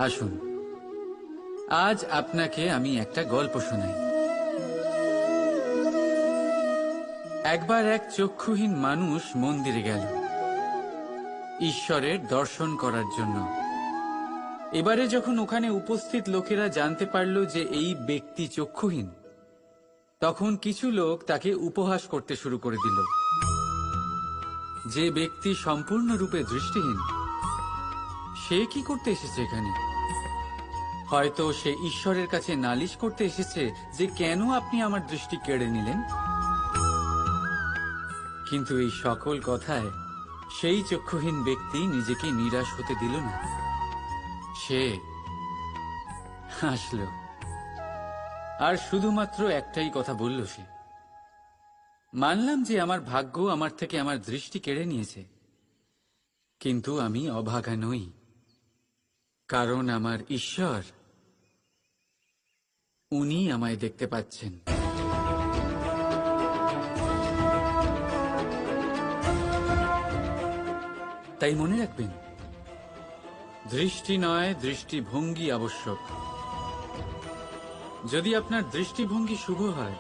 আসুন, আজ আপনাকে আমি একটা গল্প শোনাই। একবার এক চক্ষুহীন মানুষ মন্দিরে গেল ঈশ্বরের দর্শন করার জন্য। এবারে যখন ওখানে উপস্থিত লোকেরা জানতে পারল যে এই ব্যক্তি চক্ষুহীন, তখন কিছু লোক তাকে উপহাস করতে শুরু করে দিল। যে ব্যক্তি সম্পূর্ণরূপে দৃষ্টিহীন, সে কি করতে এসেছে এখানে? হয়তো সে ঈশ্বরের কাছে নালিশ করতে এসেছে যে কেন আপনি আমার দৃষ্টি কেড়ে নিলেন। কিন্তু এই সকল কথায় সেই চক্ষুহীন ব্যক্তি নিজেকে নিরাশ হতে দিল না। সে হাসল আর শুধুমাত্র একটাই কথা বলল সে, মানলাম যে আমার ভাগ্য আমার থেকে আমার দৃষ্টি কেড়ে নিয়েছে, কিন্তু আমি অভাগা নই, কারণ আমার ঈশ্বর, উনি আমায় দেখতে পাচ্ছেন। তাই মনে রাখবেন, দৃষ্টি নয়, দৃষ্টিভঙ্গি আবশ্যক। যদি আপনার দৃষ্টিভঙ্গি শুভ হয়